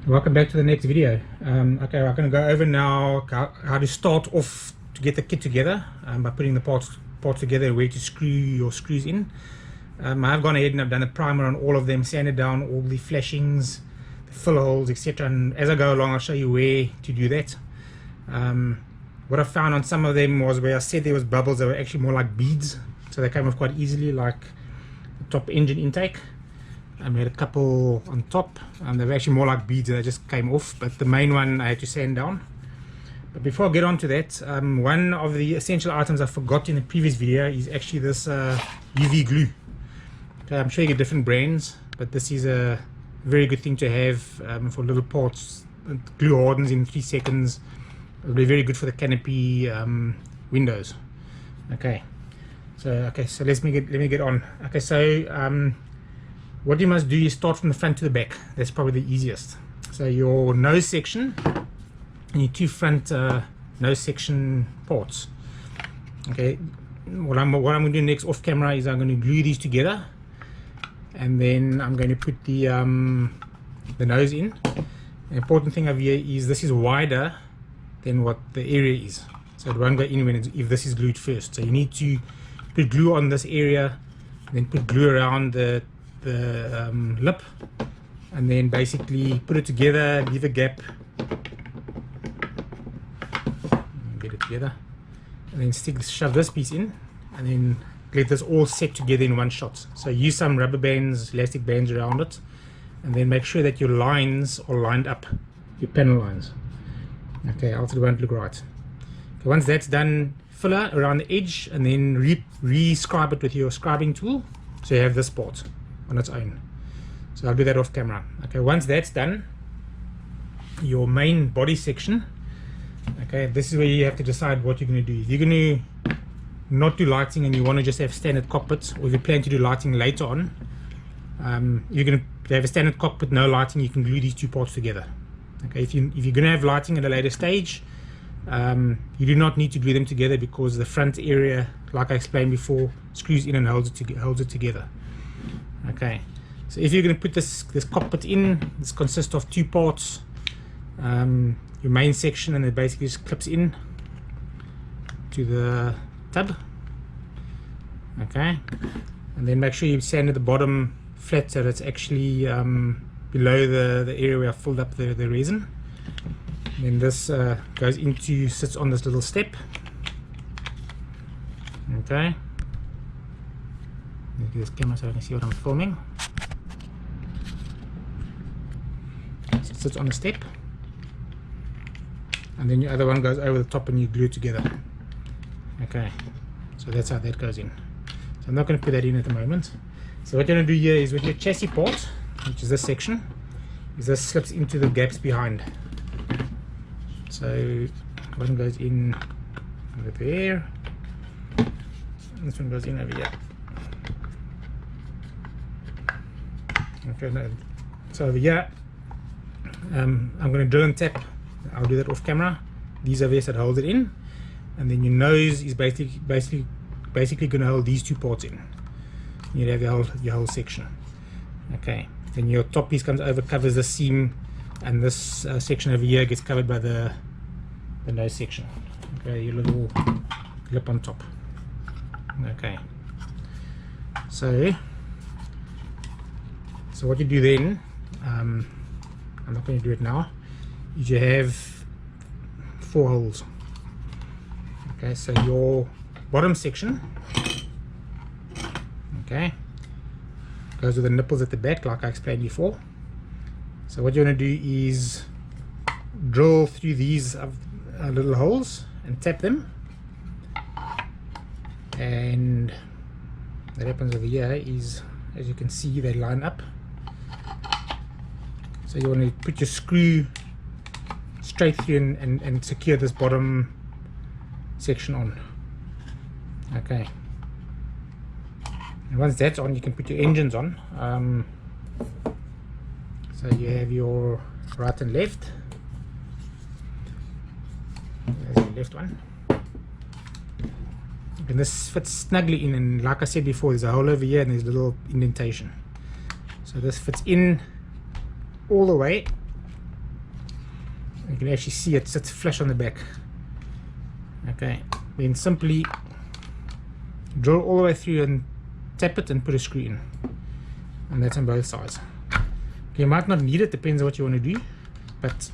Welcome back to the next video. Okay, we're going to go over now how to start off to get the kit together by putting the parts together, where to screw your screws in. I've gone ahead and I've done a primer on all of them, sanded down all the flashings, the fill holes, etc. And as I go along, I'll show you where to do that. What I found on some of them was where I said there was bubbles, they were actually more like beads, so they came off quite easily, like the top engine intake. We had a couple on top, they were actually more like beads, they just came off, but the main one I had to sand down. But before I get on to that, one of the essential items I forgot in the previous video is actually this UV glue. Okay, I'm sure you get different brands, but this is a very good thing to have for little parts. Glue hardens in 3 seconds. It'll be very good for the canopy windows. Okay, so let me get on. Okay, so what you must do is start from the front to the back. That's probably the easiest. So your nose section and your 2 front nose section parts. Okay, what I'm going to do next off camera is I'm going to glue these together, and then I'm going to put the nose in. The important thing over here is this is wider than what the area is, so it won't go in if this is glued first. So you need to put glue on this area, then put glue around the lip, and then basically put it together, leave a gap, get it together, and then shove this piece in, and then let this all set together in one shot. So use some rubber bands, elastic bands around it, and then make sure that your lines are lined up, your panel lines. Okay, else it won't look right. Okay, once that's done, filler around the edge, and then re-scribe it with your scribing tool, so you have this part on its own. So I'll do that off camera. Okay, once that's done, your main body section, okay, this is where you have to decide what you're going to do. If you're going to not do lighting and you want to just have standard cockpits, or if you plan to do lighting later on, you're going to have a standard cockpit, no lighting, you can glue these 2 parts together. Okay, if you're going to have lighting at a later stage, you do not need to glue them together, because the front area, like I explained before, screws in and holds it together. Okay, so if you're going to put this cockpit in, this consists of 2 parts, your main section, and it basically just clips in to the tub. Okay, and then make sure you sand at the bottom flat so that it's actually below the area where I filled up the resin. And then this sits on this little step. Okay, let me get this camera so I can see what I'm filming. So it sits on the step, and then your other one goes over the top and you glue it together. Okay, so that's how that goes in. So I'm not going to put that in at the moment. So what you're going to do here is with your chassis part, which is this section, is this slips into the gaps behind. So one goes in over there, and this one goes in over here. Okay, now, so over here, I'm going to drill and tap. I'll do that off camera. These are that hold it in, and then your nose is basically going to hold these 2 parts in. You have your whole section. Okay, then your top piece comes over, covers the seam, and this section over here gets covered by the nose section. Okay, your little lip on top. Okay, so what you do then, I'm not going to do it now, is you have 4 holes. Okay, so your bottom section, okay, goes with the nipples at the back, like I explained before. So what you're going to do is drill through these little holes and tap them, and what happens over here is, as you can see, they line up. So you want to put your screw straight through and secure this bottom section on. Okay, and once that's on, you can put your engines on. So you have your right and left. There's your left one, and this fits snugly in, and like I said before, there's a hole over here and there's a little indentation. So this fits in all the way You can actually see it sits flush on the back. Okay, then simply drill all the way through and tap it and put a screw in, and that's on both sides. You might not need it, depends on what you want to do, but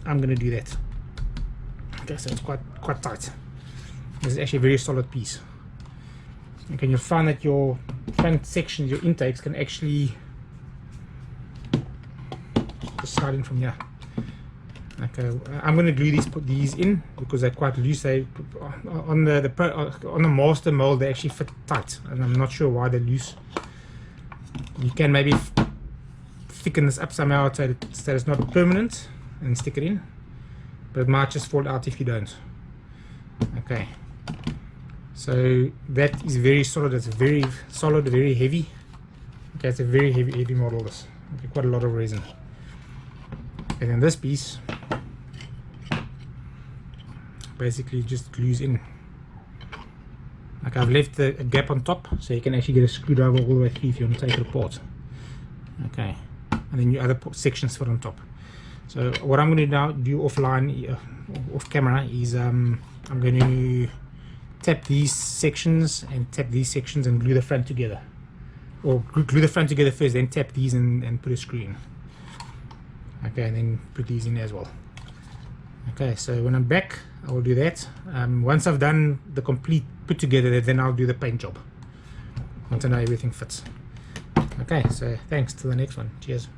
I'm going to do that. Okay, so it's quite tight. This is actually a very solid piece. Okay, you'll find that your front sections, your intakes, can actually just slide in from here. Okay, I'm going to glue these, put these in because they're quite loose. They on the master mold they actually fit tight, and I'm not sure why they're loose. You can maybe thicken this up somehow so that it's not permanent and stick it in, but it might just fall out if you don't. Okay, so that is very solid. It's very solid, very heavy. Okay, it's a very heavy model. This, okay, quite a lot of resin. And then this piece basically just glues in. Like I've left a gap on top so you can actually get a screwdriver all the way through if you want to take it apart. Okay, and then your other sections fit on top. So what I'm going to now do offline, off camera, is I'm going to tap these sections and tap these sections and glue the front together, or glue the front together first, then tap these and put a screw in. Okay, and then put these in as well. Okay, so when I'm back, I will do that. Once I've done the complete put together, then I'll do the paint job once I know everything fits. Okay, so thanks, till the next one. Cheers.